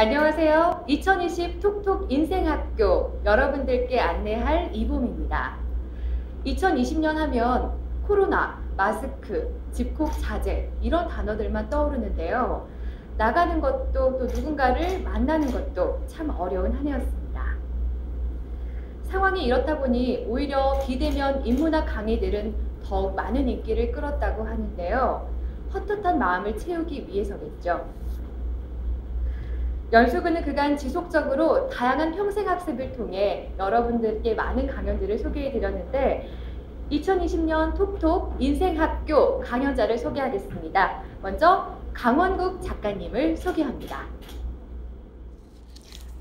안녕하세요. 2020 톡톡 인생학교 여러분들께 안내할 이봄입니다. 2020년 하면 코로나, 마스크, 집콕 자제 이런 단어들만 떠오르는데요. 나가는 것도 또 누군가를 만나는 것도 참 어려운 한 해였습니다. 상황이 이렇다 보니 오히려 비대면 인문학 강의들은 더욱 많은 인기를 끌었다고 하는데요. 헛헛한 마음을 채우기 위해서겠죠. 연수구는 그간 지속적으로 다양한 평생학습을 통해 여러분들께 많은 강연들을 소개해드렸는데 2020년 톡톡 인생학교 강연자를 소개하겠습니다. 먼저 강원국 작가님을 소개합니다.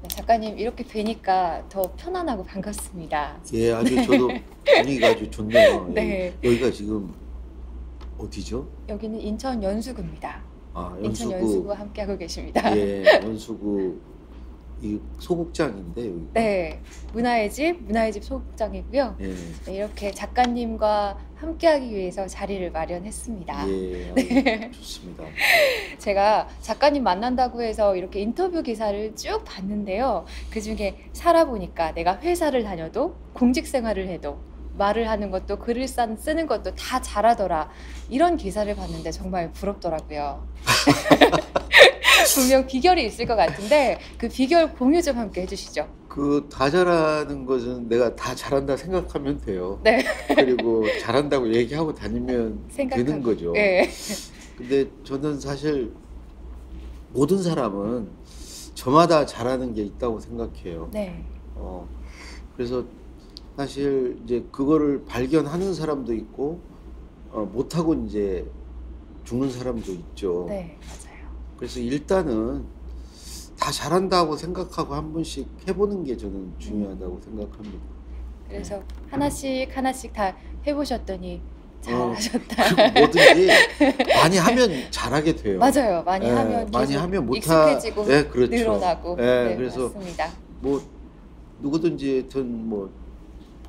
네, 작가님 이렇게 뵈니까 더 편안하고 반갑습니다. 예, 아주 저도 분위기가 아주 좋네요. 네. 여기가 지금 어디죠? 여기는 인천 연수구입니다. 아, 인천 연수구와 함께하고 계십니다. 예, 연수구 이 소극장인데 여기. 네, 문화의 집 소극장이고요. 예. 네, 이렇게 작가님과 함께하기 위해서 자리를 마련했습니다. 예, 네. 좋습니다. 제가 작가님 만난다고 해서 이렇게 인터뷰 기사를 쭉 봤는데요. 그 중에 살아보니까 내가 회사를 다녀도 공직 생활을 해도 말을 하는 것도 글을 쓰는 것도 다 잘하더라. 이런 기사를 봤는데 정말 부럽더라고요. 분명 비결이 있을 것 같은데 그 비결 공유 좀 함께 해주시죠. 그 다 잘하는 것은 내가 다 잘한다 생각하면 돼요. 네. 그리고 잘한다고 얘기하고 다니면 되는 거죠. 네. 근데 저는 사실 모든 사람은 저마다 잘하는 게 있다고 생각해요. 네. 그래서 사실 이제 그거를 발견하는 사람도 있고 못하고 이제 죽는 사람도 있죠. 네, 맞아요. 그래서 일단은 다 잘한다고 생각하고 한 번씩 해보는 게 저는 중요하다고 생각합니다. 그래서 하나씩 다 해보셨더니 잘하셨다. 그리고 뭐든지 많이 하면 잘하게 돼요. 맞아요. 많이 네, 하면 많이 하면 익숙해지고 네, 그렇죠. 늘어나고. 네, 네, 그래서 맞습니다. 뭐 누구든지 뭐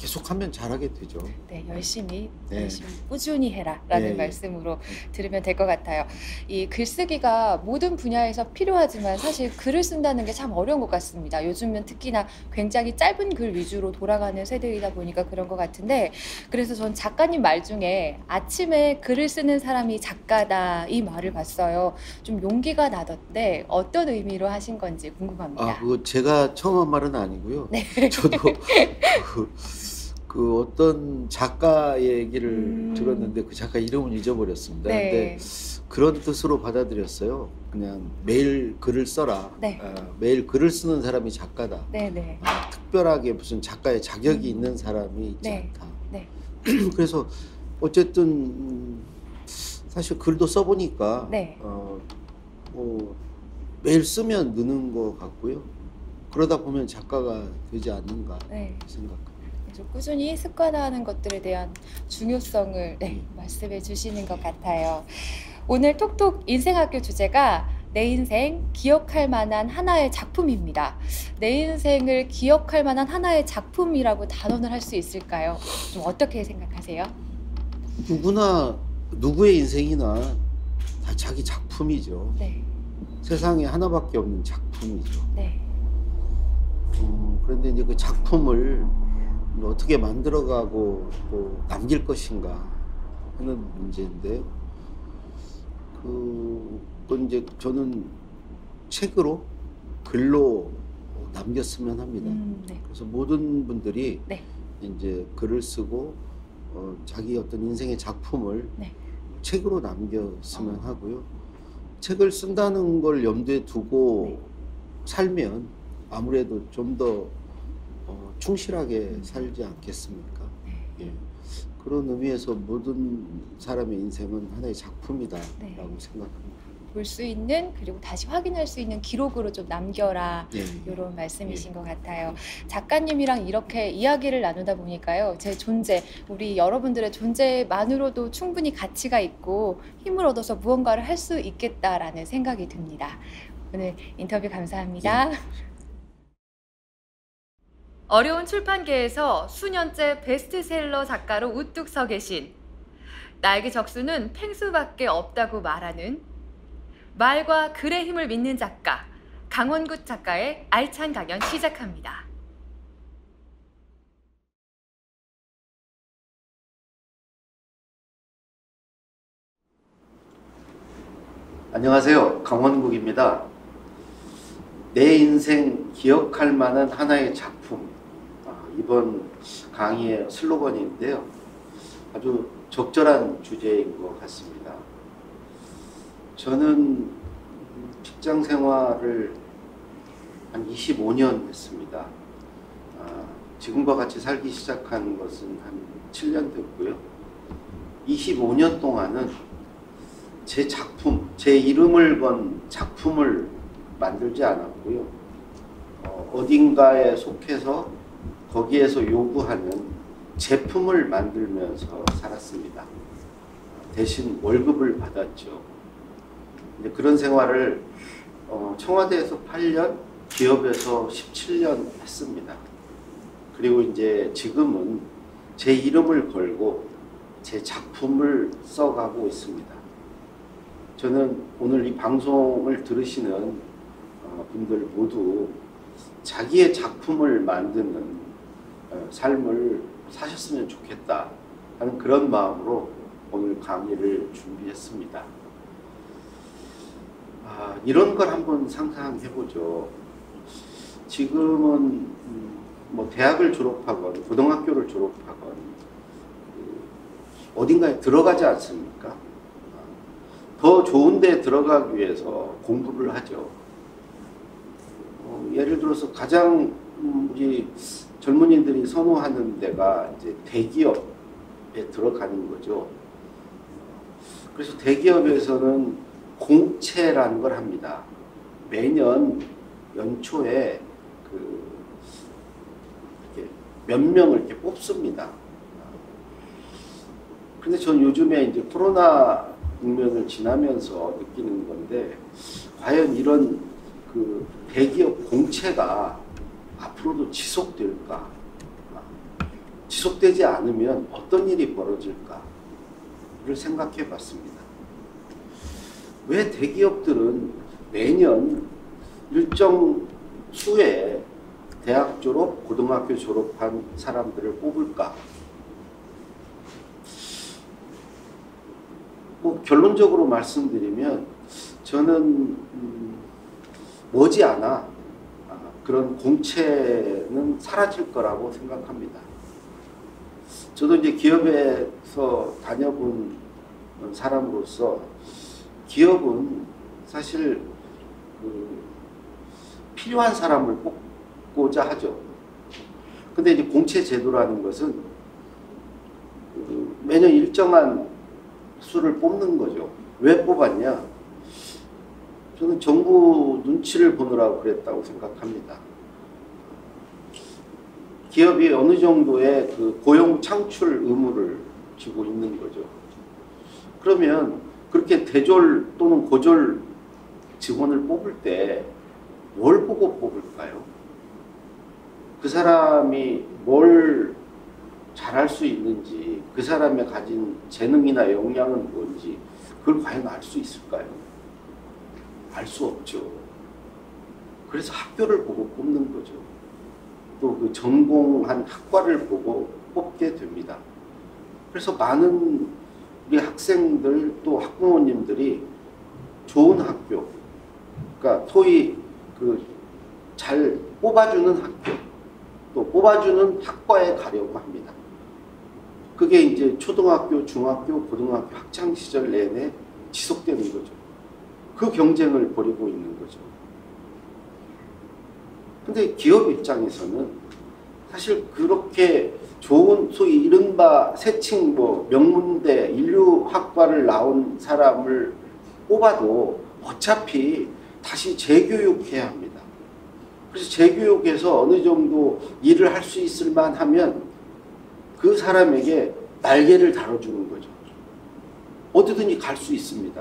계속하면 잘하게 되죠. 네, 열심히 네. 꾸준히 해라라는 네, 말씀으로 들으면 될 것 같아요. 이 글쓰기가 모든 분야에서 필요하지만 사실 글을 쓴다는 게 참 어려운 것 같습니다. 요즘은 특히나 굉장히 짧은 글 위주로 돌아가는 세대이다 보니까 그런 것 같은데 그래서 전 작가님 말 중에 아침에 글을 쓰는 사람이 작가다 이 말을 봤어요. 좀 용기가 나던데 어떤 의미로 하신 건지 궁금합니다. 아, 그거 제가 처음 한 말은 아니고요. 네. 저도 그 어떤 작가 얘기를 들었는데 그 작가 이름은 잊어버렸습니다. 네. 근데 그런 뜻으로 받아들였어요. 그냥 매일 글을 써라. 네. 매일 글을 쓰는 사람이 작가다. 네네. 특별하게 무슨 작가의 자격이 있는 사람이 있지 네. 않다. 네. 그래서 어쨌든 사실 글도 써보니까 네. 뭐 매일 쓰면 느는 것 같고요. 그러다 보면 작가가 되지 않는가 네. 생각합니다. 그래서 꾸준히 습관화하는 것들에 대한 중요성을 말씀해 주시는 것 같아요. 오늘 톡톡 인생학교 주제가 내 인생 기억할 만한 하나의 작품입니다. 내 인생을 기억할 만한 하나의 작품이라고 단언을 할 수 있을까요? 좀 어떻게 생각하세요? 누구나 누구의 인생이나 다 자기 작품이죠. 네. 세상에 하나밖에 없는 작품이죠. 네. 그런데 이제 그 작품을 어떻게 만들어가고 또 남길 것인가 하는 문제인데요. 그건 이제 저는 책으로 글로 남겼으면 합니다. 네. 그래서 모든 분들이 네. 이제 글을 쓰고 자기 어떤 인생의 작품을 네. 책으로 남겼으면 하고요. 책을 쓴다는 걸 염두에 두고 네. 살면 아무래도 좀 더 충실하게 살지 않겠습니까? 네. 예. 그런 의미에서 모든 사람의 인생은 하나의 작품이다라고 네. 생각합니다. 볼 수 있는 그리고 다시 확인할 수 있는 기록으로 좀 남겨라 이런 말씀이신 것 같아요. 작가님이랑 이렇게 이야기를 나누다 보니까요. 제 존재, 우리 여러분들의 존재만으로도 충분히 가치가 있고 힘을 얻어서 무언가를 할 수 있겠다라는 생각이 듭니다. 오늘 인터뷰 감사합니다. 어려운 출판계에서 수년째 베스트셀러 작가로 우뚝 서 계신 나에게 적수는 펭수밖에 없다고 말하는 말과 글의 힘을 믿는 작가 강원굿 작가의 알찬 강연 시작합니다. 안녕하세요. 강원국입니다. 내 인생 기억할 만한 하나의 작품. 이번 강의의 슬로건인데요. 아주 적절한 주제인 것 같습니다. 저는 직장 생활을 한 25년 했습니다. 지금과 같이 살기 시작한 것은 한 7년 됐고요. 25년 동안은 제 작품, 제 이름을 건 작품을 만들지 않았고요. 어딘가에 속해서 거기에서 요구하는 제품을 만들면서 살았습니다. 대신 월급을 받았죠. 그런 생활을 청와대에서 8년, 기업에서 17년 했습니다. 그리고 이제 지금은 제 이름을 걸고 제 작품을 써가고 있습니다. 저는 오늘 이 방송을 들으시는 분들 모두 자기의 작품을 만드는 삶을 사셨으면 좋겠다 하는 그런 마음으로 오늘 강의를 준비했습니다. 이런 걸 한번 상상해보죠. 지금은 뭐 대학을 졸업하건 고등학교를 하건 어딘가에 들어가지 않습니까? 더 좋은 데 들어가기 위해서 공부를 하죠. 예를 들어서 가장 우리 젊은이들이 선호하는 데가 이제 대기업에 들어가는 거죠. 그래서 대기업에서는 공채라는 걸 합니다. 매년 연초에 이렇게 몇 명을 이렇게 뽑습니다. 근데 전 요즘에 이제 코로나 국면을 지나면서 느끼는 건데, 과연 이런 대기업 공채가 앞으로도 지속될까? 지속되지 않으면 어떤 일이 벌어질까를 생각해 봤습니다. 왜 대기업들은 매년 일정 수의 대학 졸업, 고등학교 졸업한 사람들을 뽑을까? 뭐 결론적으로 말씀드리면 저는 머지않아 그런 공채는 사라질 거라고 생각합니다. 저도 이제 기업에서 다녀본 사람으로서 기업은 사실 필요한 사람을 뽑고자 하죠. 근데 이제 공채 제도라는 것은 매년 일정한 수를 뽑는 거죠. 왜 뽑았냐? 저는 정부 눈치를 보느라고 그랬다고 생각합니다. 기업이 어느 정도의 고용 창출 의무를 지고 있는 거죠. 그러면 그렇게 대졸 또는 고졸 직원을 뽑을 때 뭘 보고 뽑을까요? 그 사람이 뭘 잘할 수 있는지, 그 사람의 가진 재능이나 역량은 뭔지 그걸 과연 알 수 있을까요? 알 수 없죠. 그래서 학교를 보고 뽑는 거죠. 또 그 전공한 학과를 보고 뽑게 됩니다. 그래서 많은 우리 학생들 또 학부모님들이 좋은 학교, 그러니까 소위 잘 뽑아주는 학교, 또 뽑아주는 학과에 가려고 합니다. 그게 이제 초등학교, 중학교, 고등학교 학창 시절 내내 지속되는 거죠. 그 경쟁을 벌이고 있는 거죠. 근데 기업 입장에서는 사실 그렇게 좋은 소위 이른바 세칭 명문대 인류학과를 나온 사람을 뽑아도 어차피 다시 재교육해야 합니다. 그래서 재교육에서 어느 정도 일을 할 수 있을 만하면 그 사람에게 날개를 달아주는 거죠. 어디든지 갈 수 있습니다.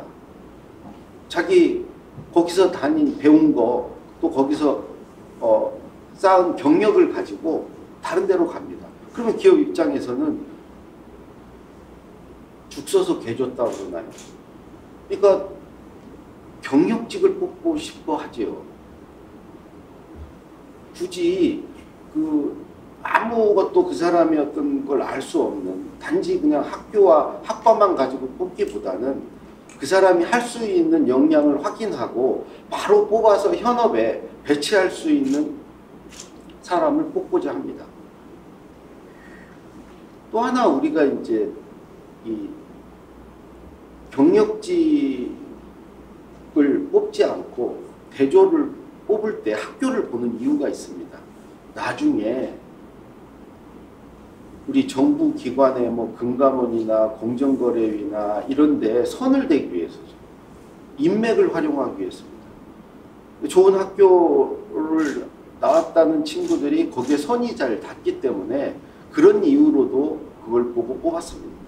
자기 거기서 배운 거, 또 거기서 쌓은 경력을 가지고 다른 데로 갑니다. 그러면 기업 입장에서는 죽 써서 개 줬다고 그러나요? 그러니까 경력직을 뽑고 싶어 하지요. 굳이 그 아무것도 그 사람이 어떤 걸 알 수 없는 단지 그냥 학교와 학과만 가지고 뽑기보다는 그 사람이 할 수 있는 역량을 확인하고 바로 뽑아서 현업에 배치할 수 있는 사람을 뽑고자 합니다. 또 하나 우리가 이제 이 경력직을 뽑지 않고 대졸을 뽑을 때 학교를 보는 이유가 있습니다. 나중에 우리 정부 기관의 뭐 금감원이나 공정거래위나 이런 데 선을 대기 위해서죠. 인맥을 활용하기 위해서입니다. 좋은 학교를 나왔다는 친구들이 거기에 선이 잘 닿기 때문에 그런 이유로도 그걸 보고 뽑았습니다.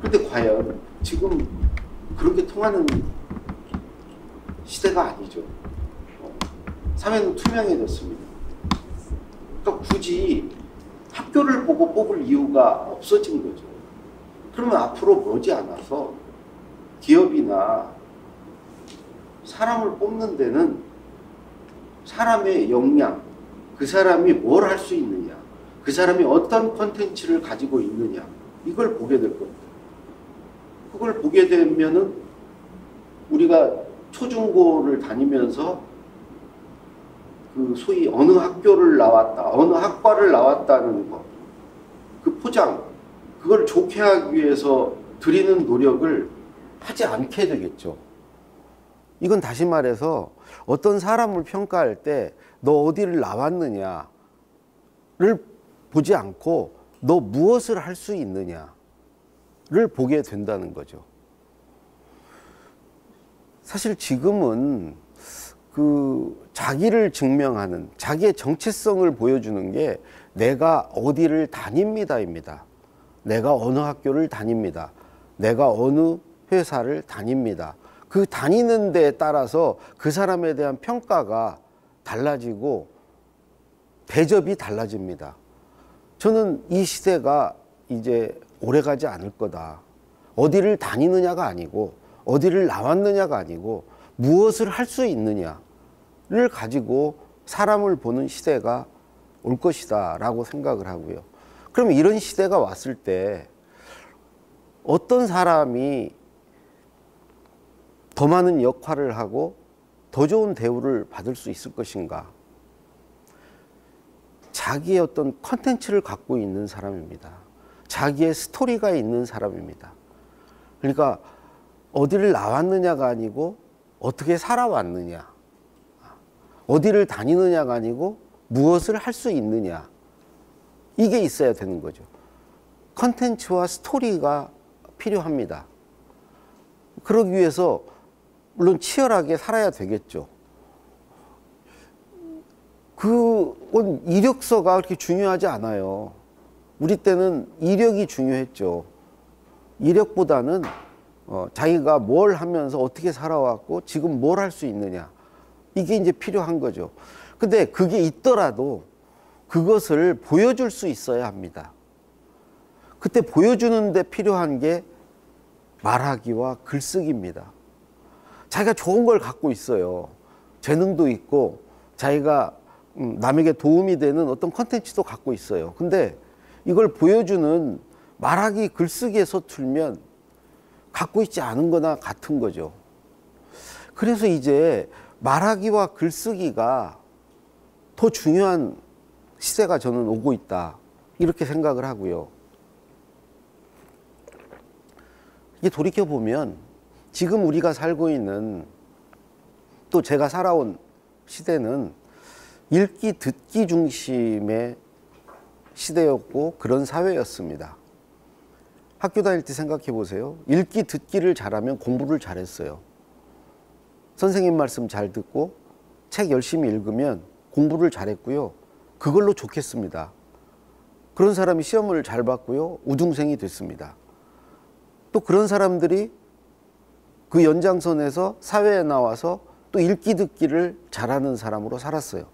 그런데 과연 지금 그렇게 통하는 시대가 아니죠. 사회는 투명해졌습니다. 그러니까 굳이 학교를 보고 뽑을 이유가 없어진 거죠. 그러면 앞으로 머지않아서 기업이나 사람을 뽑는 데는 사람의 역량, 그 사람이 뭘 할 수 있느냐, 그 사람이 어떤 콘텐츠를 가지고 있느냐, 이걸 보게 될 겁니다. 그걸 보게 되면은 우리가 초중고를 다니면서 그 소위 어느 학교를 나왔다, 어느 학과를 나왔다는 것, 그 포장, 그걸 좋게 하기 위해서 들이는 노력을 하지 않게 되겠죠. 이건 다시 말해서 어떤 사람을 평가할 때 너 어디를 나왔느냐를 보지 않고 너 무엇을 할 수 있느냐를 보게 된다는 거죠. 사실 지금은 그 자기를 증명하는, 자기의 정체성을 보여주는 게 내가 어디를 다닙니다입니다. 내가 어느 학교를 다닙니다. 내가 어느 회사를 다닙니다. 그 다니는 데에 따라서 그 사람에 대한 평가가 달라지고 대접이 달라집니다. 저는 이 시대가 이제 오래가지 않을 거다. 어디를 다니느냐가 아니고 어디를 나왔느냐가 아니고 무엇을 할 수 있느냐를 가지고 사람을 보는 시대가 올 것이다 라고 생각을 하고요. 그럼 이런 시대가 왔을 때 어떤 사람이 더 많은 역할을 하고 더 좋은 대우를 받을 수 있을 것인가? 자기의 어떤 컨텐츠를 갖고 있는 사람입니다. 자기의 스토리가 있는 사람입니다. 그러니까 어디를 나왔느냐가 아니고 어떻게 살아왔느냐, 어디를 다니느냐가 아니고 무엇을 할 수 있느냐, 이게 있어야 되는 거죠. 컨텐츠와 스토리가 필요합니다. 그러기 위해서 물론 치열하게 살아야 되겠죠. 그건 이력서가 그렇게 중요하지 않아요. 우리 때는 이력이 중요했죠. 이력보다는 자기가 뭘 하면서 어떻게 살아왔고 지금 뭘 할 수 있느냐, 이게 이제 필요한 거죠. 근데 그게 있더라도 그것을 보여줄 수 있어야 합니다. 그때 보여주는데 필요한 게 말하기와 글쓰기입니다. 자기가 좋은 걸 갖고 있어요. 재능도 있고 자기가 남에게 도움이 되는 어떤 컨텐츠도 갖고 있어요. 근데 이걸 보여주는 말하기, 글쓰기에 서툴면 갖고 있지 않은 거나 같은 거죠. 그래서 이제 말하기와 글쓰기가 더 중요한 시대가 저는 오고 있다, 이렇게 생각을 하고요. 이게 돌이켜보면 지금 우리가 살고 있는, 또 제가 살아온 시대는 읽기 듣기 중심의 시대였고 그런 사회였습니다. 학교 다닐 때 생각해 보세요. 읽기 듣기를 잘하면 공부를 잘했어요. 선생님 말씀 잘 듣고 책 열심히 읽으면 공부를 잘했고요. 그걸로 좋겠습니다. 그런 사람이 시험을 잘 봤고요. 우등생이 됐습니다. 또 그런 사람들이 그 연장선에서 사회에 나와서 또 읽기 듣기를 잘하는 사람으로 살았어요.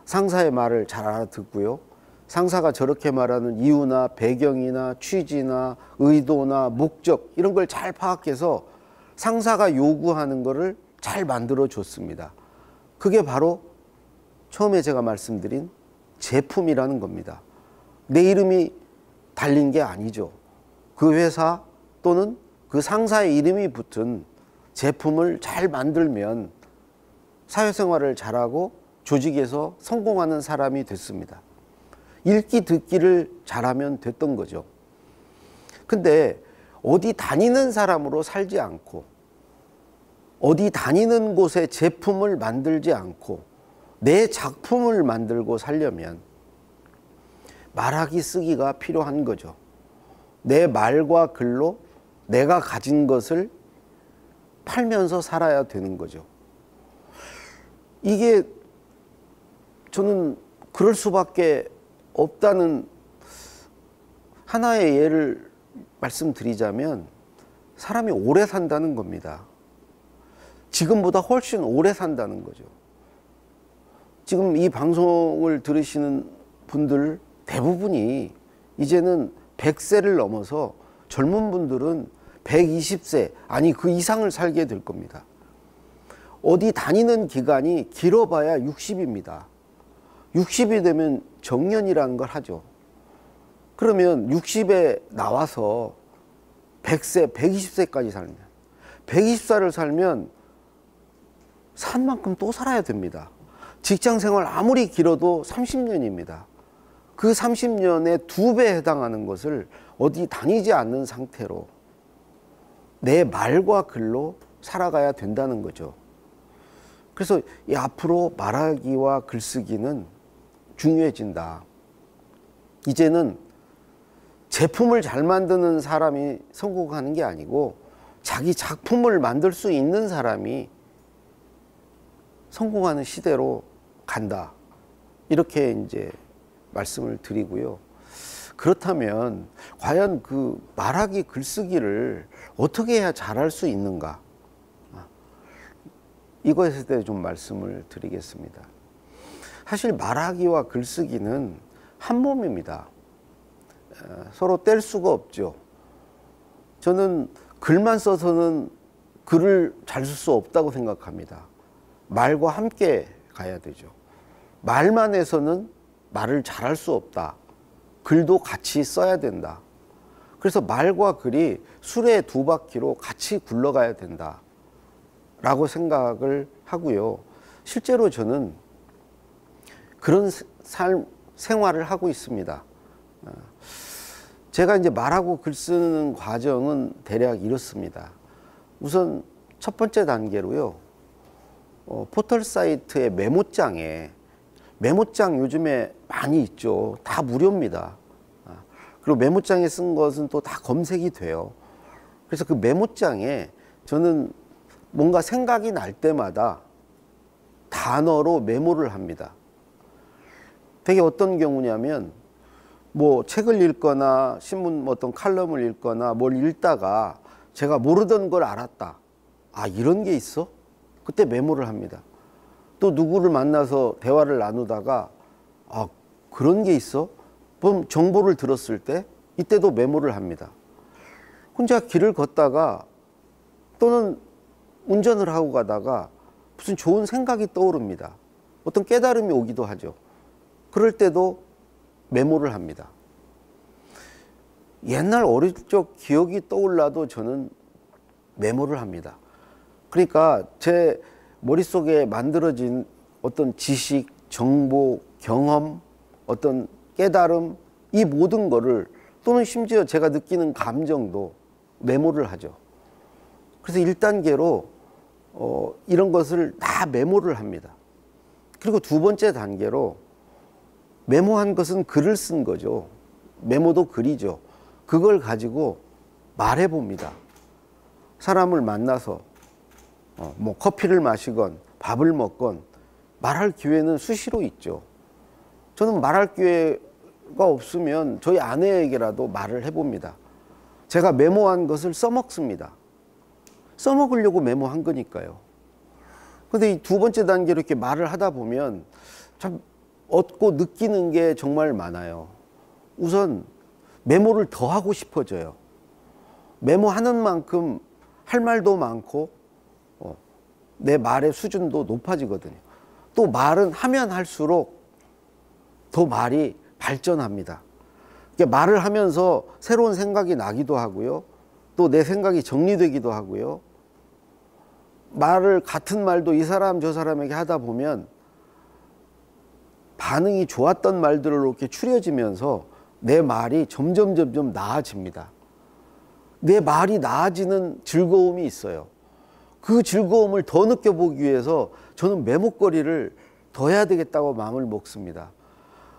상사의 말을 잘 알아듣고요. 상사가 저렇게 말하는 이유나 배경이나 취지나 의도나 목적, 이런 걸 잘 파악해서 상사가 요구하는 거를 잘 만들어 줬습니다. 그게 바로 처음에 제가 말씀드린 제품이라는 겁니다. 내 이름이 달린 게 아니죠. 그 회사 또는 그 상사의 이름이 붙은 제품을 잘 만들면 사회생활을 잘하고 조직에서 성공하는 사람이 됐습니다. 읽기 듣기를 잘하면 됐던 거죠. 근데 어디 다니는 사람으로 살지 않고 어디 다니는 곳에 제품을 만들지 않고 내 작품을 만들고 살려면 말하기 쓰기가 필요한 거죠. 내 말과 글로 내가 가진 것을 팔면서 살아야 되는 거죠. 이게 저는 그럴 수밖에 없다는 하나의 예를 말씀드리자면 사람이 오래 산다는 겁니다. 지금보다 훨씬 오래 산다는 거죠. 지금 이 방송을 들으시는 분들 대부분이 이제는 100세를 넘어서 젊은 분들은 120세 아니 그 이상을 살게 될 겁니다. 어디 다니는 기간이 길어봐야 60입니다. 60이 되면 정년이라는 걸 하죠. 그러면 60에 나와서 100세, 120세까지 살면 120살을 살면 산 만큼 또 살아야 됩니다. 직장 생활 아무리 길어도 30년입니다. 그 30년에 2배 해당하는 것을 어디 다니지 않는 상태로 내 말과 글로 살아가야 된다는 거죠. 그래서 이 앞으로 말하기와 글쓰기는 중요해진다. 이제는 제품을 잘 만드는 사람이 성공하는 게 아니고 자기 작품을 만들 수 있는 사람이 성공하는 시대로 간다. 이렇게 이제 말씀을 드리고요. 그렇다면 과연 그 말하기 글쓰기를 어떻게 해야 잘할 수 있는가? 이것에 대해 좀 말씀을 드리겠습니다. 사실 말하기와 글쓰기는 한 몸입니다. 서로 뗄 수가 없죠. 저는 글만 써서는 글을 잘 쓸 수 없다고 생각합니다. 말과 함께 가야 되죠. 말만 해서는 말을 잘할 수 없다. 글도 같이 써야 된다. 그래서 말과 글이 수레 2바퀴로 같이 굴러가야 된다. 라고 생각을 하고요. 실제로 저는 그런 생활을 하고 있습니다. 제가 이제 말하고 글 쓰는 과정은 대략 이렇습니다. 우선 첫 번째 단계로요. 포털 사이트의 메모장에 메모장 요즘에 많이 있죠. 다 무료입니다. 그리고 메모장에 쓴 것은 또 다 검색이 돼요. 그래서 그 메모장에 저는 뭔가 생각이 날 때마다 단어로 메모를 합니다. 되게 어떤 경우냐면 뭐 책을 읽거나 신문 어떤 칼럼을 읽거나 뭘 읽다가 제가 모르던 걸 알았다. 아, 이런 게 있어? 그때 메모를 합니다. 또 누구를 만나서 대화를 나누다가 아, 그런 게 있어? 그럼 정보를 들었을 때 이때도 메모를 합니다. 혼자 길을 걷다가 또는 운전을 하고 가다가 무슨 좋은 생각이 떠오릅니다. 어떤 깨달음이 오기도 하죠. 그럴 때도 메모를 합니다. 옛날 어릴 적 기억이 떠올라도 저는 메모를 합니다. 그러니까 제 머릿속에 만들어진 어떤 지식, 정보, 경험, 어떤 깨달음, 이 모든 거를 또는 심지어 제가 느끼는 감정도 메모를 하죠. 그래서 1단계로 이런 것을 다 메모를 합니다. 그리고 2번째 단계로 메모한 것은 글을 쓴 거죠. 메모도 글이죠. 그걸 가지고 말해 봅니다. 사람을 만나서 뭐 커피를 마시건 밥을 먹건 말할 기회는 수시로 있죠. 저는 말할 기회가 없으면 저희 아내에게라도 말을 해봅니다. 제가 메모한 것을 써먹습니다. 써먹으려고 메모한 거니까요. 근데 이 2번째 단계로 이렇게 말을 하다 보면 참 얻고 느끼는 게 정말 많아요. 우선 메모를 더 하고 싶어져요. 메모하는 만큼 할 말도 많고 내 말의 수준도 높아지거든요. 또 말은 하면 할수록 더 말이 발전합니다. 말을 하면서 새로운 생각이 나기도 하고요. 또 내 생각이 정리되기도 하고요. 말을 같은 말도 이 사람 저 사람에게 하다 보면 반응이 좋았던 말들로 이렇게 추려지면서 내 말이 점점 나아집니다. 내 말이 나아지는 즐거움이 있어요. 그 즐거움을 더 느껴보기 위해서 저는 메모거리를 더 해야 되겠다고 마음을 먹습니다.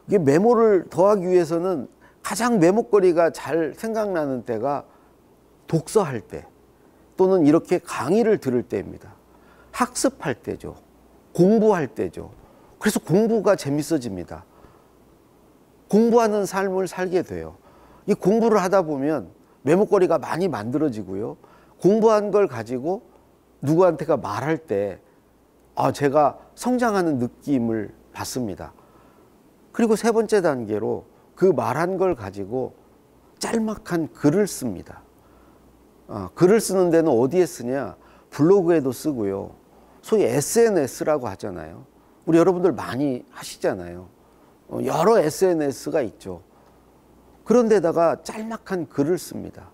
이게 메모를 더하기 위해서는 가장 메모거리가 잘 생각나는 때가 독서할 때 또는 이렇게 강의를 들을 때입니다. 학습할 때죠. 공부할 때죠. 그래서 공부가 재밌어집니다. 공부하는 삶을 살게 돼요. 이 공부를 하다 보면 메모거리가 많이 만들어지고요. 공부한 걸 가지고 누구한테가 말할 때 제가 성장하는 느낌을 받습니다. 그리고 세 번째 단계로 그 말한 걸 가지고 짤막한 글을 씁니다. 글을 쓰는 데는 어디에 쓰냐? 블로그에도 쓰고요. 소위 SNS라고 하잖아요. 우리 여러분들 많이 하시잖아요. 여러 SNS가 있죠. 그런데다가 짤막한 글을 씁니다.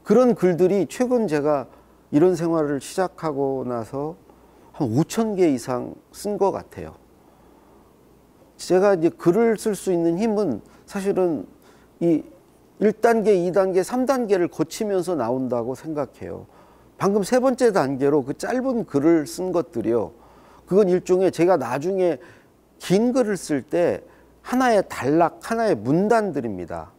그런 글들이 최근 제가 이런 생활을 시작하고 나서 한 5,000개 이상 쓴 것 같아요. 제가 이제 글을 쓸 수 있는 힘은 사실은 이 1단계, 2단계, 3단계를 거치면서 나온다고 생각해요. 방금 세 번째 단계로 그 짧은 글을 쓴 것들이요. 그건 일종의 제가 나중에 긴 글을 쓸 때 하나의 단락, 하나의 문단들입니다.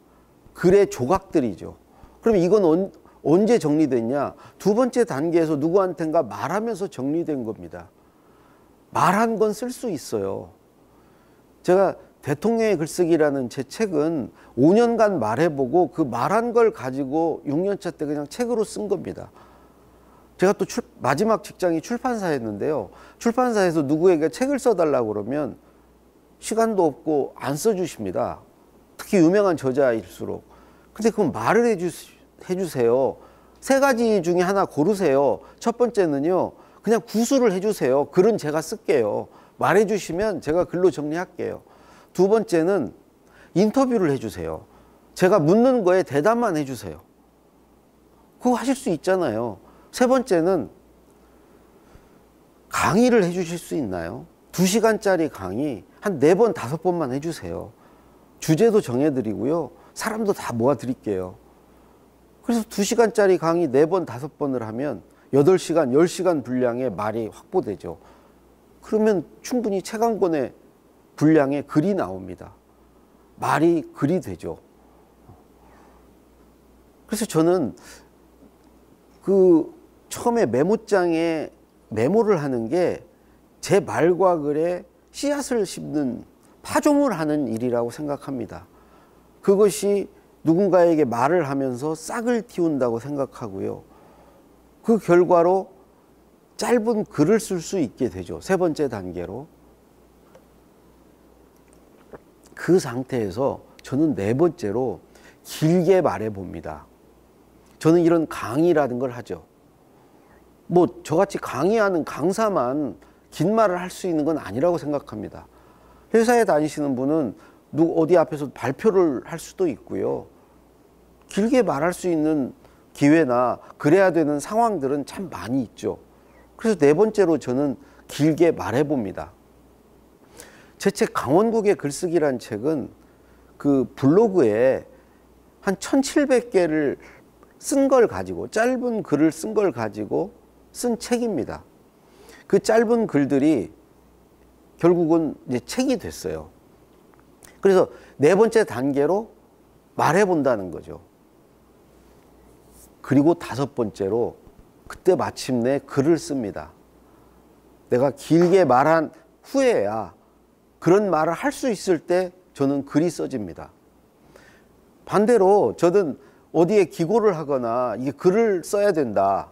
글의 조각들이죠. 그럼 이건 언제 정리됐냐? 두 번째 단계에서 누구한텐가 말하면서 정리된 겁니다. 말한 건 쓸 수 있어요. 제가 대통령의 글쓰기라는 제 책은 5년간 말해보고 그 말한 걸 가지고 6년차 때 그냥 책으로 쓴 겁니다. 제가 또 마지막 직장이 출판사였는데요. 출판사에서 누구에게 책을 써달라고 그러면 시간도 없고 안 써주십니다. 특히 유명한 저자일수록. 근데 그건 말을 해주세요. 세 가지 중에 하나 고르세요. 첫 번째는요, 그냥 구술을 해주세요. 글은 제가 쓸게요. 말해주시면 제가 글로 정리할게요. 두 번째는 인터뷰를 해주세요. 제가 묻는 거에 대답만 해주세요. 그거 하실 수 있잖아요. 세 번째는 강의를 해주실 수 있나요? 2시간짜리 강의 한 4번, 5번만 해주세요. 주제도 정해드리고요. 사람도 다 모아드릴게요. 그래서 2시간짜리 강의 4번, 5번을 하면 8시간, 10시간 분량의 말이 확보되죠. 그러면 충분히 책 한 권의 분량의 글이 나옵니다. 말이 글이 되죠. 그래서 저는 그 처음에 메모장에 메모를 하는 게 제 말과 글에 씨앗을 심는 파종을 하는 일이라고 생각합니다. 그것이 누군가에게 말을 하면서 싹을 틔운다고 생각하고요. 그 결과로 짧은 글을 쓸 수 있게 되죠. 세 번째 단계로. 그 상태에서 저는 네 번째로 길게 말해 봅니다. 저는 이런 강의라는 걸 하죠. 뭐 저같이 강의하는 강사만 긴 말을 할 수 있는 건 아니라고 생각합니다. 회사에 다니시는 분은 어디 앞에서 발표를 할 수도 있고요. 길게 말할 수 있는 기회나 그래야 되는 상황들은 참 많이 있죠. 그래서 네 번째로 저는 길게 말해 봅니다. 제 책 강원국의 글쓰기란 책은 그 블로그에 한 1700개를 쓴 걸 가지고, 짧은 글을 쓴 걸 가지고 쓴 책입니다. 그 짧은 글들이 결국은 이제 책이 됐어요. 그래서 네 번째 단계로 말해 본다는 거죠. 그리고 다섯 번째로 그때 마침내 글을 씁니다. 내가 길게 말한 후에야 그런 말을 할 수 있을 때 저는 글이 써집니다. 반대로 저는 어디에 기고를 하거나 이게 글을 써야 된다.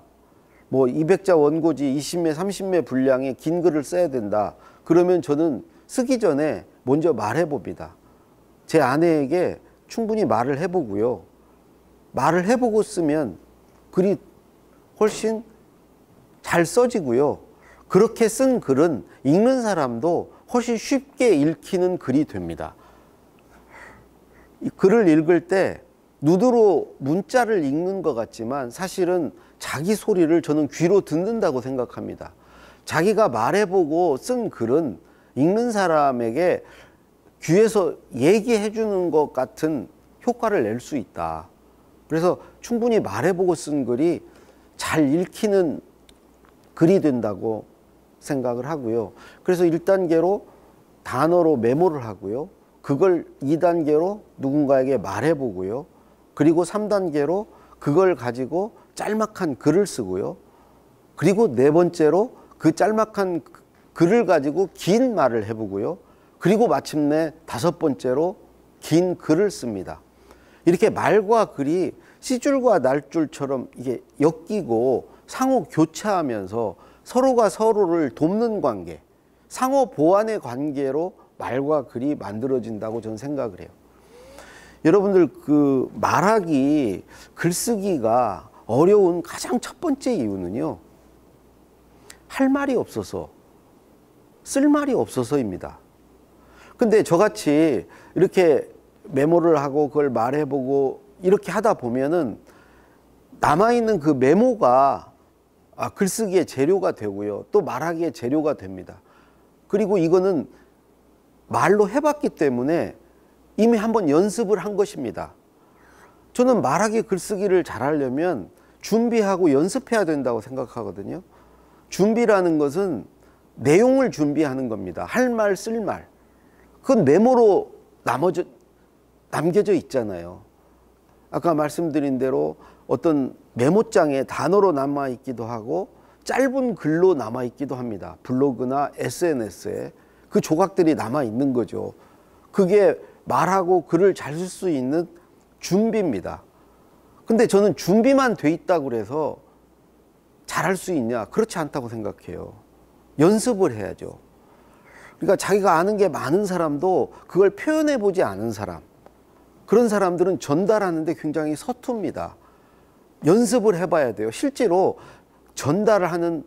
뭐 200자 원고지 20매, 30매 분량의 긴 글을 써야 된다. 그러면 저는 쓰기 전에 먼저 말해 봅니다. 제 아내에게 충분히 말을 해보고요. 말을 해보고 쓰면 글이 훨씬 잘 써지고요. 그렇게 쓴 글은 읽는 사람도 훨씬 쉽게 읽히는 글이 됩니다. 이 글을 읽을 때 눈으로 문자를 읽는 것 같지만 사실은 자기 소리를 저는 귀로 듣는다고 생각합니다. 자기가 말해보고 쓴 글은 읽는 사람에게 귀에서 얘기해 주는 것 같은 효과를 낼 수 있다. 그래서 충분히 말해보고 쓴 글이 잘 읽히는 글이 된다고 생각을 하고요. 그래서 1단계로 단어로 메모를 하고요. 그걸 2단계로 누군가에게 말해보고요. 그리고 3단계로 그걸 가지고 짤막한 글을 쓰고요. 그리고 4번째로 그 짤막한 글을 가지고 긴 말을 해보고요. 그리고 마침내 5번째로 긴 글을 씁니다. 이렇게 말과 글이 씨줄과 날줄처럼 이게 엮이고 상호 교차하면서 서로가 서로를 돕는 관계, 상호 보완의 관계로 말과 글이 만들어진다고 저는 생각을 해요. 여러분들 그 말하기, 글쓰기가 어려운 가장 첫 번째 이유는요. 할 말이 없어서, 쓸 말이 없어서입니다. 근데 저같이 이렇게 메모를 하고 그걸 말해보고 이렇게 하다 보면은 남아있는 그 메모가 글쓰기의 재료가 되고요. 또 말하기의 재료가 됩니다. 그리고 이거는 말로 해봤기 때문에 이미 한번 연습을 한 것입니다. 저는 말하기 글쓰기를 잘하려면 준비하고 연습해야 된다고 생각하거든요. 준비라는 것은 내용을 준비하는 겁니다. 할 말, 쓸 말. 그건 메모로 남겨져 있잖아요. 아까 말씀드린 대로 어떤 메모장에 단어로 남아있기도 하고 짧은 글로 남아있기도 합니다. 블로그나 SNS에 그 조각들이 남아있는 거죠. 그게 말하고 글을 잘 쓸 수 있는 준비입니다. 근데 저는 준비만 돼 있다고 그래서 잘할 수 있냐? 그렇지 않다고 생각해요. 연습을 해야죠. 그러니까 자기가 아는 게 많은 사람도 그걸 표현해 보지 않은 사람, 그런 사람들은 전달하는데 굉장히 서툽니다. 연습을 해봐야 돼요. 실제로 전달을 하는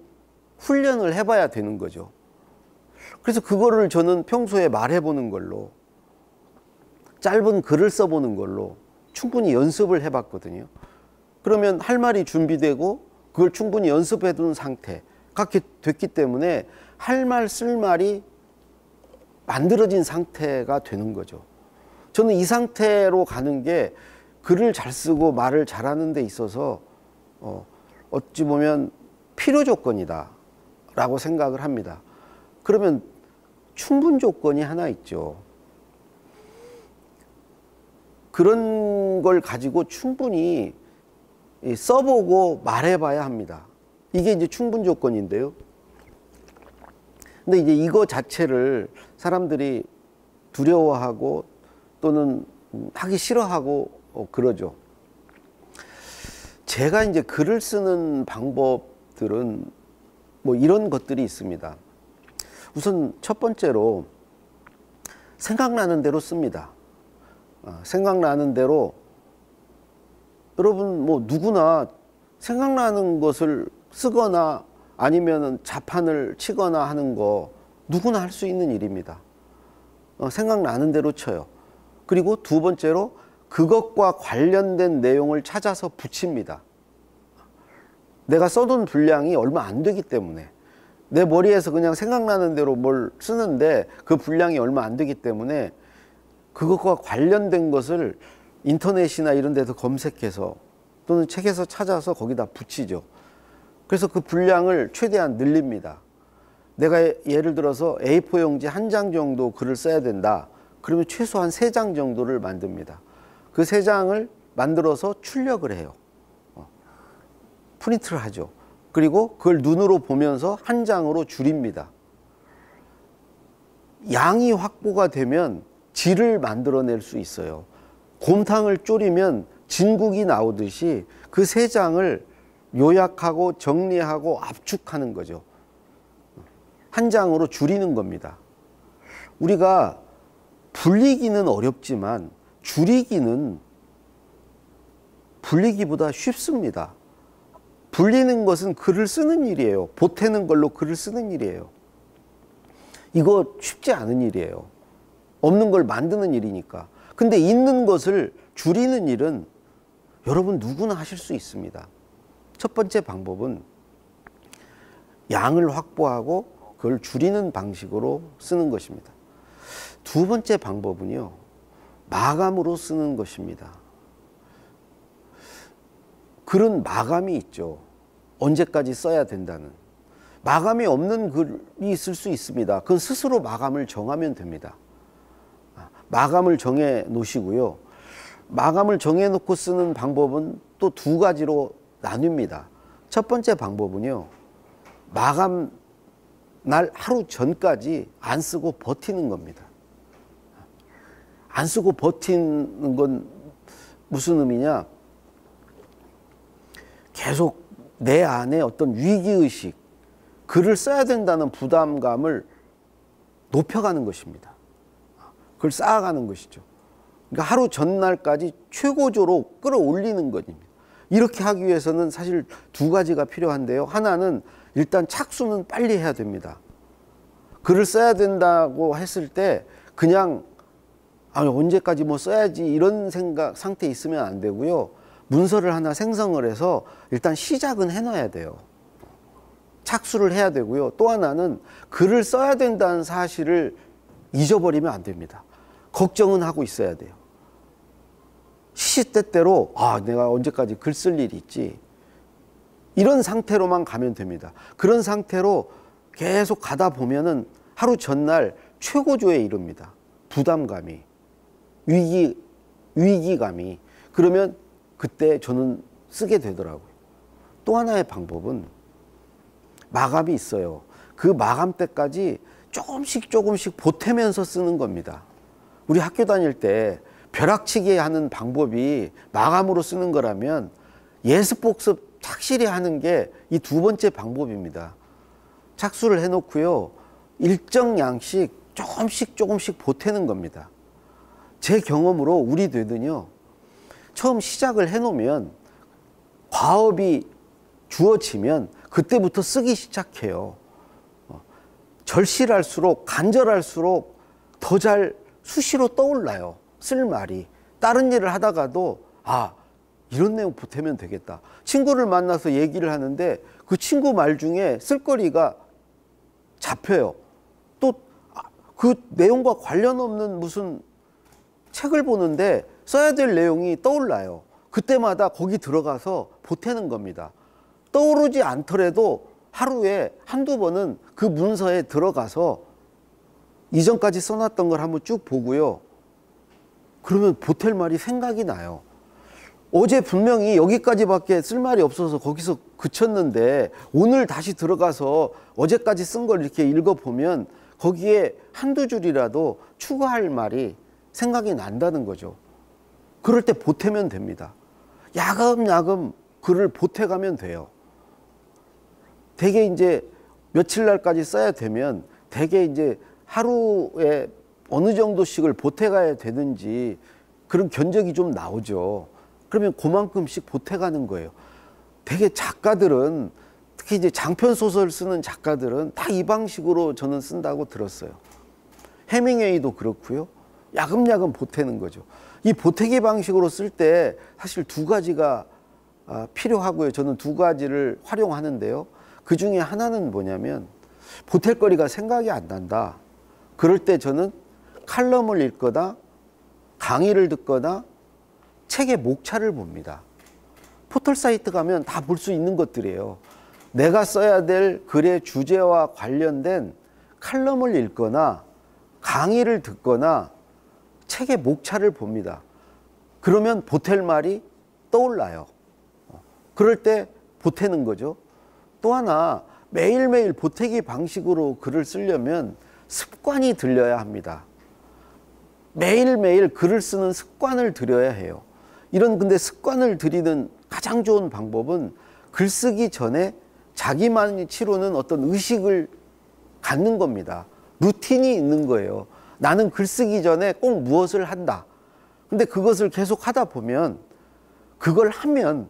훈련을 해봐야 되는 거죠. 그래서 그거를 저는 평소에 말해보는 걸로, 짧은 글을 써보는 걸로 충분히 연습을 해봤거든요. 그러면 할 말이 준비되고 그걸 충분히 연습해둔 상태가 됐기 때문에 할 말, 쓸 말이 만들어진 상태가 되는 거죠. 저는 이 상태로 가는 게 글을 잘 쓰고 말을 잘하는 데 있어서 어찌 보면 필요 조건이다 라고 생각을 합니다. 그러면 충분 조건이 하나 있죠. 그런 걸 가지고 충분히 써보고 말해봐야 합니다. 이게 이제 충분 조건인데요. 근데 이제 이거 자체를 사람들이 두려워하고 또는 하기 싫어하고 그러죠. 제가 이제 글을 쓰는 방법들은 뭐 이런 것들이 있습니다. 우선 첫 번째로 생각나는 대로 씁니다. 생각나는 대로, 여러분 뭐 누구나 생각나는 것을 쓰거나 아니면 자판을 치거나 하는 거 누구나 할 수 있는 일입니다. 생각나는 대로 쳐요. 그리고 두 번째로 그것과 관련된 내용을 찾아서 붙입니다. 내가 써둔 분량이 얼마 안 되기 때문에, 내 머리에서 그냥 생각나는 대로 뭘 쓰는데 그 분량이 얼마 안 되기 때문에 그것과 관련된 것을 인터넷이나 이런 데서 검색해서 또는 책에서 찾아서 거기다 붙이죠. 그래서 그 분량을 최대한 늘립니다. 내가 예를 들어서 A4 용지 1장 정도 글을 써야 된다. 그러면 최소한 3장 정도를 만듭니다. 그 3장을 만들어서 출력을 해요. 프린트를 하죠. 그리고 그걸 눈으로 보면서 1장으로 줄입니다. 양이 확보가 되면 질을 만들어낼 수 있어요. 곰탕을 졸이면 진국이 나오듯이 그 3장을 요약하고 정리하고 압축하는 거죠. 1장으로 줄이는 겁니다. 우리가 불리기는 어렵지만 줄이기는 불리기보다 쉽습니다. 불리는 것은 글을 쓰는 일이에요. 보태는 걸로 글을 쓰는 일이에요. 이거 쉽지 않은 일이에요. 없는 걸 만드는 일이니까. 근데 있는 것을 줄이는 일은 여러분 누구나 하실 수 있습니다. 첫 번째 방법은 양을 확보하고 그걸 줄이는 방식으로 쓰는 것입니다. 두 번째 방법은요, 마감으로 쓰는 것입니다. 글은 마감이 있죠. 언제까지 써야 된다는. 마감이 없는 글이 있을 수 있습니다. 그건 스스로 마감을 정하면 됩니다. 마감을 정해 놓으시고요. 마감을 정해 놓고 쓰는 방법은 또 두 가지로 나뉩니다. 첫 번째 방법은요, 마감 날 하루 전까지 안 쓰고 버티는 겁니다. 안 쓰고 버티는 건 무슨 의미냐? 계속 내 안에 어떤 위기의식, 글을 써야 된다는 부담감을 높여가는 것입니다. 그걸 쌓아가는 것이죠. 그러니까 하루 전날까지 최고조로 끌어올리는 것입니다. 이렇게 하기 위해서는 사실 두 가지가 필요한데요. 하나는 일단 착수는 빨리 해야 됩니다. 글을 써야 된다고 했을 때 그냥 언제까지 뭐 써야지 이런 상태에 있으면 안 되고요. 문서를 하나 생성을 해서 일단 시작은 해놔야 돼요. 착수를 해야 되고요. 또 하나는 글을 써야 된다는 사실을 잊어버리면 안 됩니다. 걱정은 하고 있어야 돼요. 시시때때로 내가 언제까지 글 쓸 일이 있지, 이런 상태로만 가면 됩니다. 그런 상태로 계속 가다 보면은 하루 전날 최고조에 이릅니다. 부담감이, 위기감이. 그러면 그때 저는 쓰게 되더라고요. 또 하나의 방법은 마감이 있어요. 그 마감 때까지 조금씩 보태면서 쓰는 겁니다. 우리 학교 다닐 때 벼락치기 하는 방법이 마감으로 쓰는 거라면 예습복습 착실히 하는 게 이 두 번째 방법입니다. 착수를 해놓고요, 일정 양씩 조금씩 보태는 겁니다. 제 경험으로 우리 뇌는요, 처음 시작을 해놓으면 과업이 주어지면 그때부터 쓰기 시작해요. 절실할수록, 간절할수록 더 잘 수시로 떠올라요. 쓸 말이. 다른 일을 하다가도 이런 내용 보태면 되겠다. 친구를 만나서 얘기를 하는데 그 친구 말 중에 쓸거리가 잡혀요. 또 그 내용과 관련 없는 무슨 책을 보는데 써야 될 내용이 떠올라요. 그때마다 거기 들어가서 보태는 겁니다. 떠오르지 않더라도 하루에 한두 번은 그 문서에 들어가서 이전까지 써놨던 걸 한번 쭉 보고요. 그러면 보탤 말이 생각이 나요. 어제 분명히 여기까지밖에 쓸 말이 없어서 거기서 그쳤는데 오늘 다시 들어가서 어제까지 쓴 걸 이렇게 읽어보면 거기에 한두 줄이라도 추가할 말이 생각이 난다는 거죠. 그럴 때 보태면 됩니다. 야금야금 글을 보태가면 돼요. 대개 이제 며칠 날까지 써야 되면 대개 이제 하루에 어느 정도씩을 보태가야 되는지 그런 견적이 좀 나오죠. 그러면 그만큼씩 보태가는 거예요. 되게 작가들은, 특히 이제 장편 소설 쓰는 작가들은 다 이 방식으로 저는 쓴다고 들었어요. 해밍웨이도 그렇고요. 야금야금 보태는 거죠. 이 보태기 방식으로 쓸 때 사실 두 가지가 필요하고요. 저는 두 가지를 활용하는데요. 그 중에 하나는 뭐냐면 보탤 거리가 생각이 안 난다. 그럴 때 저는 칼럼을 읽거나 강의를 듣거나 책의 목차를 봅니다. 포털 사이트 가면 다 볼 수 있는 것들이에요. 내가 써야 될 글의 주제와 관련된 칼럼을 읽거나 강의를 듣거나 책의 목차를 봅니다. 그러면 보탤 말이 떠올라요. 그럴 때 보태는 거죠. 또 하나, 매일매일 보태기 방식으로 글을 쓰려면 습관이 들려야 합니다. 매일매일 글을 쓰는 습관을 들여야 해요. 이런 근데 습관을 들이는 가장 좋은 방법은 글쓰기 전에 자기만이 치르는 어떤 의식을 갖는 겁니다. 루틴이 있는 거예요. 나는 글쓰기 전에 꼭 무엇을 한다. 근데 그것을 계속 하다 보면, 그걸 하면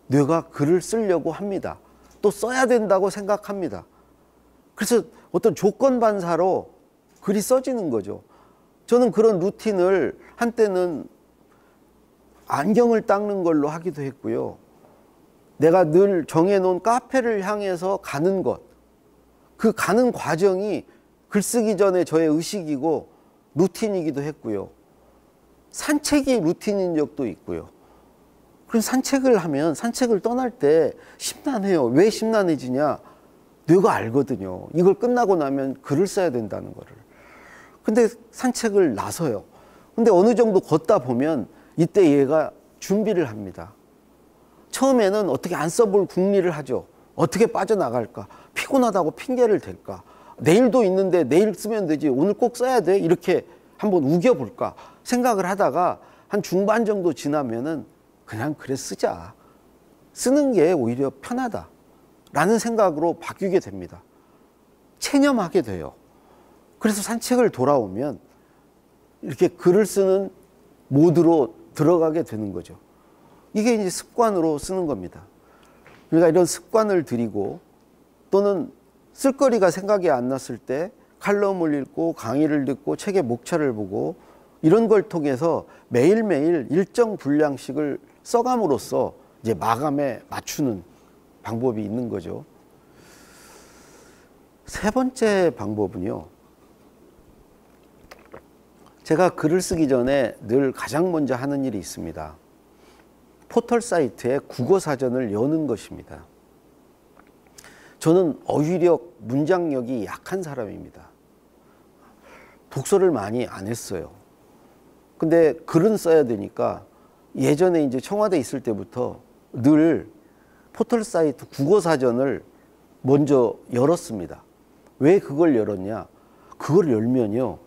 뇌가 글을 쓰려고 합니다. 또 써야 된다고 생각합니다. 그래서 어떤 조건 반사로 글이 써지는 거죠. 저는 그런 루틴을 한때는 안경을 닦는 걸로 하기도 했고요. 내가 늘 정해놓은 카페를 향해서 가는 것, 그 가는 과정이 글쓰기 전에 저의 의식이고 루틴이기도 했고요. 산책이 루틴인 적도 있고요. 그럼 산책을 하면 산책을 떠날 때 심란해요. 왜 심란해지냐? 뇌가 알거든요. 이걸 끝나고 나면 글을 써야 된다는 거를. 근데 산책을 나서요. 근데 어느 정도 걷다 보면 이때 얘가 준비를 합니다. 처음에는 어떻게 안 써볼 궁리를 하죠. 어떻게 빠져나갈까? 피곤하다고 핑계를 댈까? 내일도 있는데 내일 쓰면 되지. 오늘 꼭 써야 돼. 이렇게 한번 우겨볼까? 생각을 하다가 한 중반 정도 지나면은 그냥 그래 쓰자. 쓰는 게 오히려 편하다. 라는 생각으로 바뀌게 됩니다. 체념하게 돼요. 그래서 산책을 돌아오면 이렇게 글을 쓰는 모드로 들어가게 되는 거죠. 이게 이제 습관으로 쓰는 겁니다. 그러니까 이런 습관을 들이고 또는 쓸거리가 생각이 안 났을 때 칼럼을 읽고 강의를 듣고 책의 목차를 보고 이런 걸 통해서 매일매일 일정 분량씩을 써감으로써 이제 마감에 맞추는 방법이 있는 거죠. 세 번째 방법은요. 제가 글을 쓰기 전에 늘 가장 먼저 하는 일이 있습니다. 포털 사이트에 국어 사전을 여는 것입니다. 저는 어휘력, 문장력이 약한 사람입니다. 독서를 많이 안 했어요. 근데 글은 써야 되니까 예전에 이제 청와대에 있을 때부터 늘 포털 사이트 국어 사전을 먼저 열었습니다. 왜 그걸 열었냐? 그걸 열면요.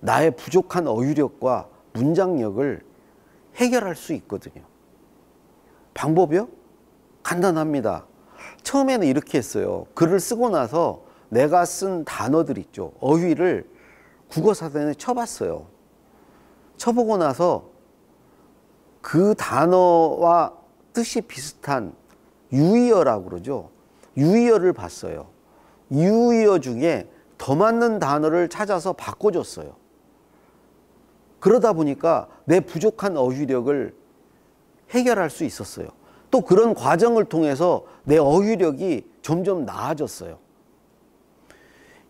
나의 부족한 어휘력과 문장력을 해결할 수 있거든요. 방법이요? 간단합니다. 처음에는 이렇게 했어요. 글을 쓰고 나서 내가 쓴 단어들 있죠. 어휘를 국어사전에 쳐봤어요. 쳐보고 나서 그 단어와 뜻이 비슷한 유의어라고 그러죠. 유의어를 봤어요. 유의어 중에 더 맞는 단어를 찾아서 바꿔줬어요. 그러다 보니까 내 부족한 어휘력을 해결할 수 있었어요. 또 그런 과정을 통해서 내 어휘력이 점점 나아졌어요.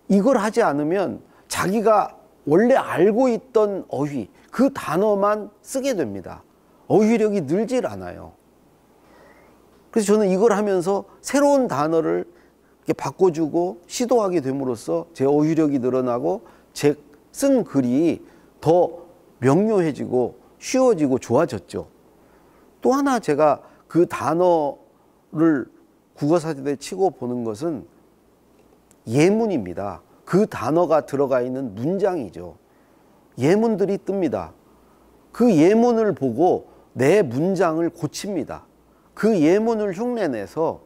이걸 하지 않으면 자기가 원래 알고 있던 어휘, 그 단어만 쓰게 됩니다. 어휘력이 늘질 않아요. 그래서 저는 이걸 하면서 새로운 단어를 이렇게 바꿔주고 시도하게 됨으로써 제 어휘력이 늘어나고 제 쓴 글이 더 명료해지고 쉬워지고 좋아졌죠. 또 하나 제가 그 단어를 국어사전에 치고 보는 것은 예문입니다. 그 단어가 들어가 있는 문장이죠. 예문들이 뜹니다. 그 예문을 보고 내 문장을 고칩니다. 그 예문을 흉내내서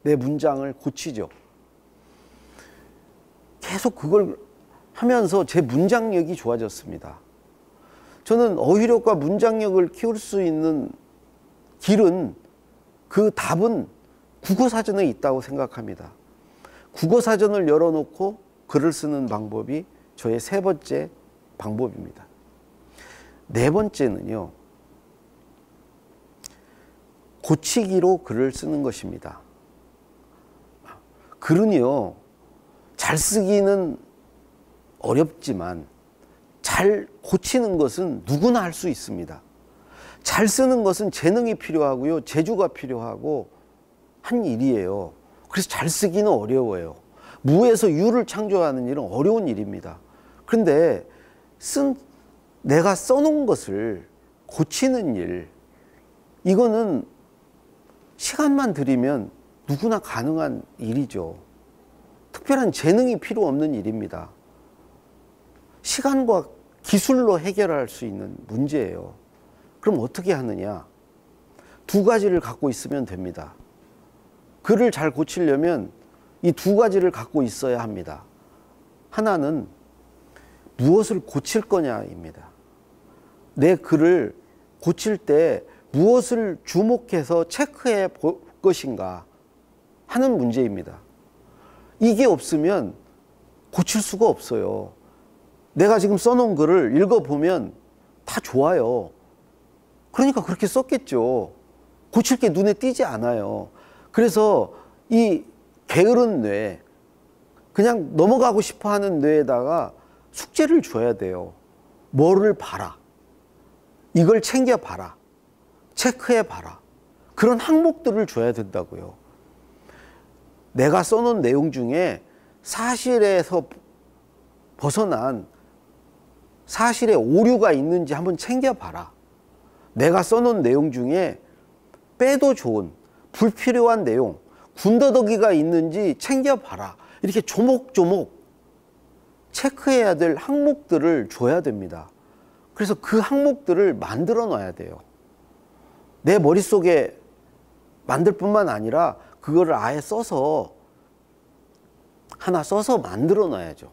내 문장을 고치죠. 계속 그걸 하면서 제 문장력이 좋아졌습니다. 저는 어휘력과 문장력을 키울 수 있는 길은, 그 답은 국어사전에 있다고 생각합니다. 국어사전을 열어놓고 글을 쓰는 방법이 저의 세 번째 방법입니다. 네 번째는요, 고치기로 글을 쓰는 것입니다. 글은요, 잘 쓰기는 어렵지만 잘 고치는 것은 누구나 할 수 있습니다. 잘 쓰는 것은 재능이 필요하고요, 재주가 필요하고 한 일이에요. 그래서 잘 쓰기는 어려워요. 무에서 유를 창조하는 일은 어려운 일입니다. 그런데 내가 써놓은 것을 고치는 일, 이거는 시간만 들이면 누구나 가능한 일이죠. 특별한 재능이 필요 없는 일입니다. 시간과 기술로 해결할 수 있는 문제예요. 그럼 어떻게 하느냐? 두 가지를 갖고 있으면 됩니다. 글을 잘 고치려면 이 두 가지를 갖고 있어야 합니다. 하나는 무엇을 고칠 거냐입니다. 내 글을 고칠 때 무엇을 주목해서 체크해 볼 것인가 하는 문제입니다. 이게 없으면 고칠 수가 없어요. 내가 지금 써놓은 글을 읽어보면 다 좋아요. 그러니까 그렇게 썼겠죠. 고칠 게 눈에 띄지 않아요. 그래서 이 게으른 뇌, 그냥 넘어가고 싶어 하는 뇌에다가 숙제를 줘야 돼요. 뭐를 봐라. 이걸 챙겨봐라. 체크해봐라. 그런 항목들을 줘야 된다고요. 내가 써놓은 내용 중에 사실에서 벗어난 사실의 오류가 있는지 한번 챙겨봐라. 내가 써놓은 내용 중에 빼도 좋은 불필요한 내용, 군더더기가 있는지 챙겨봐라. 이렇게 조목조목 체크해야 될 항목들을 줘야 됩니다. 그래서 그 항목들을 만들어 놔야 돼요. 내 머릿속에 만들 뿐만 아니라 그거를 아예 써서 하나 써서 만들어 놔야죠.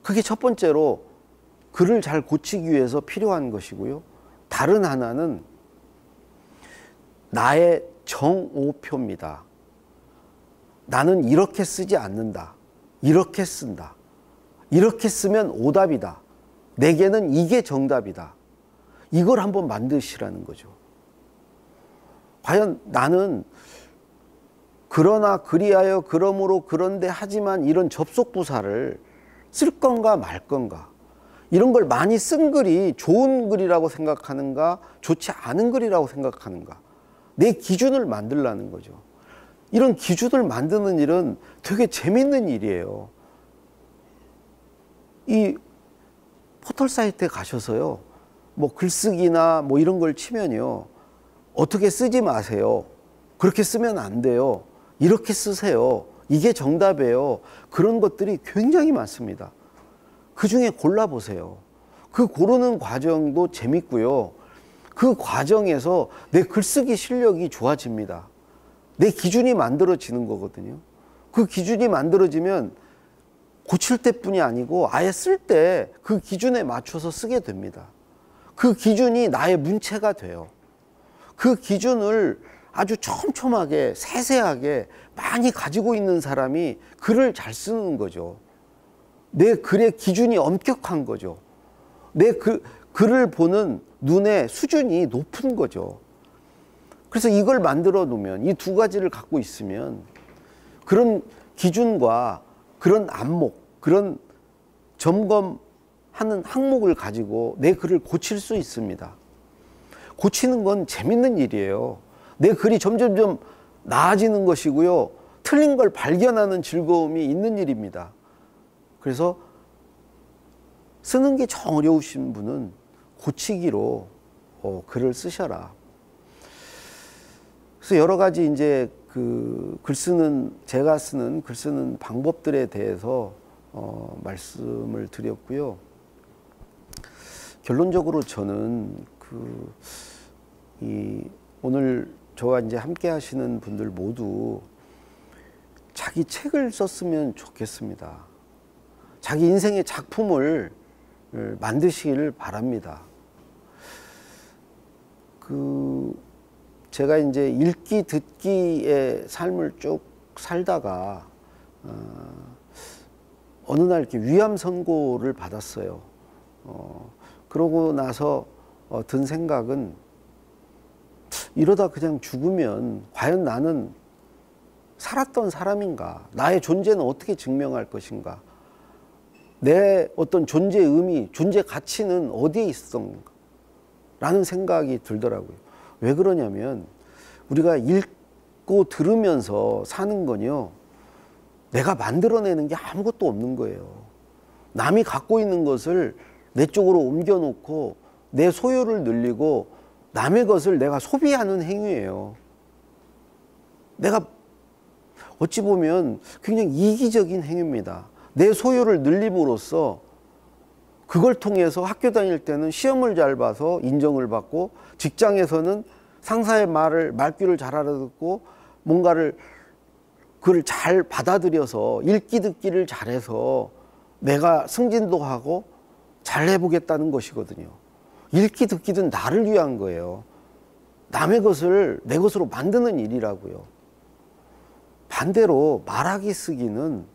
그게 첫 번째로 글을 잘 고치기 위해서 필요한 것이고요. 다른 하나는 나의 정오표입니다. 나는 이렇게 쓰지 않는다. 이렇게 쓴다. 이렇게 쓰면 오답이다. 내게는 이게 정답이다. 이걸 한번 만드시라는 거죠. 과연 나는 그러나 그리하여 그러므로 그런데 하지만 이런 접속부사를 쓸 건가 말 건가, 이런 걸 많이 쓴 글이 좋은 글이라고 생각하는가 좋지 않은 글이라고 생각하는가, 내 기준을 만들라는 거죠. 이런 기준을 만드는 일은 되게 재밌는 일이에요. 이 포털 사이트에 가셔서요, 뭐 글쓰기나 뭐 이런 걸 치면요, 어떻게 쓰지 마세요. 그렇게 쓰면 안 돼요. 이렇게 쓰세요. 이게 정답이에요. 그런 것들이 굉장히 많습니다. 그 중에 골라보세요. 그 고르는 과정도 재밌고요. 그 과정에서 내 글쓰기 실력이 좋아집니다. 내 기준이 만들어지는 거거든요. 그 기준이 만들어지면 고칠 때뿐이 아니고 아예 쓸 때 그 기준에 맞춰서 쓰게 됩니다. 그 기준이 나의 문체가 돼요. 그 기준을 아주 촘촘하게 세세하게 많이 가지고 있는 사람이 글을 잘 쓰는 거죠. 내 글의 기준이 엄격한 거죠. 내 글을 보는 눈의 수준이 높은 거죠. 그래서 이걸 만들어 놓으면, 이 두 가지를 갖고 있으면 그런 기준과 그런 안목, 그런 점검하는 항목을 가지고 내 글을 고칠 수 있습니다. 고치는 건 재밌는 일이에요. 내 글이 점점점 나아지는 것이고요. 틀린 걸 발견하는 즐거움이 있는 일입니다. 그래서 쓰는 게 정 어려우신 분은 고치기로 글을 쓰셔라. 그래서 여러 가지 이제 그 제가 쓰는 글 쓰는 방법들에 대해서 말씀을 드렸고요. 결론적으로 저는 오늘 저와 이제 함께 하시는 분들 모두 자기 책을 썼으면 좋겠습니다. 자기 인생의 작품을 만드시기를 바랍니다. 제가 이제 읽기 듣기의 삶을 쭉 살다가 어느 날 이렇게 위암 선고를 받았어요. 그러고 나서 든 생각은, 이러다 그냥 죽으면 과연 나는 살았던 사람인가? 나의 존재는 어떻게 증명할 것인가? 내 어떤 존재 의미, 존재 가치는 어디에 있었던가? 라는 생각이 들더라고요. 왜 그러냐면, 우리가 읽고 들으면서 사는 건요, 내가 만들어내는 게 아무것도 없는 거예요. 남이 갖고 있는 것을 내 쪽으로 옮겨놓고 내 소유를 늘리고 남의 것을 내가 소비하는 행위예요. 내가 어찌 보면 굉장히 이기적인 행위입니다. 내 소유를 늘림으로써 그걸 통해서 학교 다닐 때는 시험을 잘 봐서 인정을 받고, 직장에서는 상사의 말귀를 잘 알아듣고 뭔가를 그걸 잘 받아들여서 읽기 듣기를 잘해서 내가 승진도 하고 잘 해보겠다는 것이거든요. 읽기 듣기는 나를 위한 거예요. 남의 것을 내 것으로 만드는 일이라고요. 반대로 말하기 쓰기는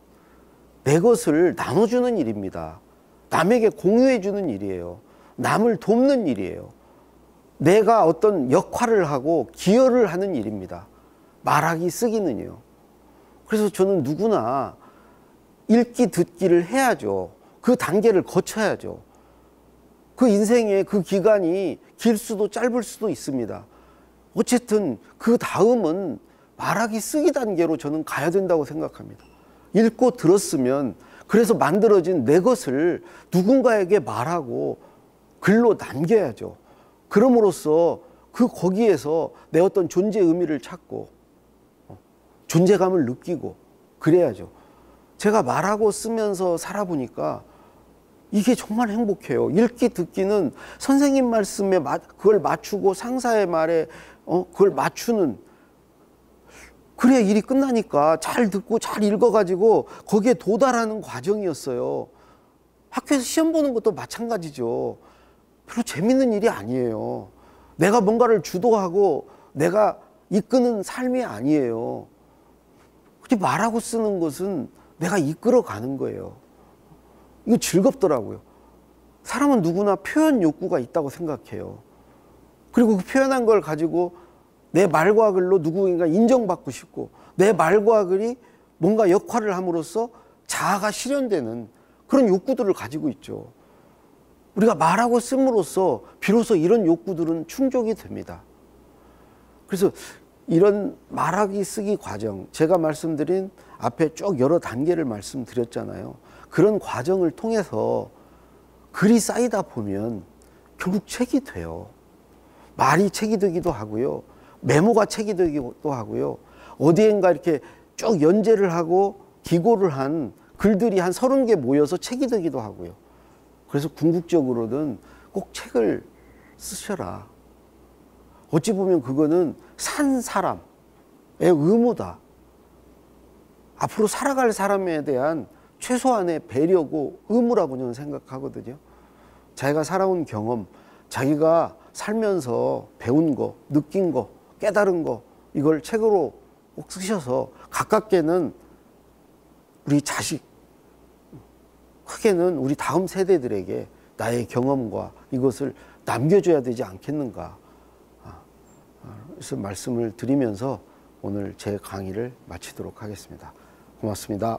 내 것을 나눠주는 일입니다. 남에게 공유해주는 일이에요. 남을 돕는 일이에요. 내가 어떤 역할을 하고 기여를 하는 일입니다. 말하기 쓰기는요. 그래서 저는 누구나 읽기 듣기를 해야죠. 그 단계를 거쳐야죠. 그 인생의 그 기간이 길 수도 짧을 수도 있습니다. 어쨌든 그 다음은 말하기 쓰기 단계로 저는 가야 된다고 생각합니다. 읽고 들었으면 그래서 만들어진 내 것을 누군가에게 말하고 글로 남겨야죠. 그럼으로써 거기에서 내 어떤 존재 의미를 찾고 존재감을 느끼고 그래야죠. 제가 말하고 쓰면서 살아보니까 이게 정말 행복해요. 읽기 듣기는 선생님 말씀에 그걸 맞추고 상사의 말에 그걸 맞추는, 그래야 일이 끝나니까 잘 듣고 잘 읽어가지고 거기에 도달하는 과정이었어요. 학교에서 시험 보는 것도 마찬가지죠. 별로 재밌는 일이 아니에요. 내가 뭔가를 주도하고 내가 이끄는 삶이 아니에요. 근데 말하고 쓰는 것은 내가 이끌어가는 거예요. 이거 즐겁더라고요. 사람은 누구나 표현 욕구가 있다고 생각해요. 그리고 그 표현한 걸 가지고 내 말과 글로 누구인가 인정받고 싶고, 내 말과 글이 뭔가 역할을 함으로써 자아가 실현되는 그런 욕구들을 가지고 있죠. 우리가 말하고 씀으로써 비로소 이런 욕구들은 충족이 됩니다. 그래서 이런 말하기 쓰기 과정, 제가 말씀드린 앞에 쭉 여러 단계를 말씀드렸잖아요. 그런 과정을 통해서 글이 쌓이다 보면 결국 책이 돼요. 말이 책이 되기도 하고요. 메모가 책이 되기도 하고요. 어디엔가 이렇게 쭉 연재를 하고 기고를 한 글들이 한 30개 모여서 책이 되기도 하고요. 그래서 궁극적으로는 꼭 책을 쓰셔라. 어찌 보면 그거는 산 사람의 의무다. 앞으로 살아갈 사람에 대한 최소한의 배려고 의무라고 저는 생각하거든요. 자기가 살아온 경험, 자기가 살면서 배운 거, 느낀 거, 깨달은 거, 이걸 책으로 꼭 쓰셔서 가깝게는 우리 자식, 크게는 우리 다음 세대들에게 나의 경험과 이것을 남겨줘야 되지 않겠는가. 그래서 말씀을 드리면서 오늘 제 강의를 마치도록 하겠습니다. 고맙습니다.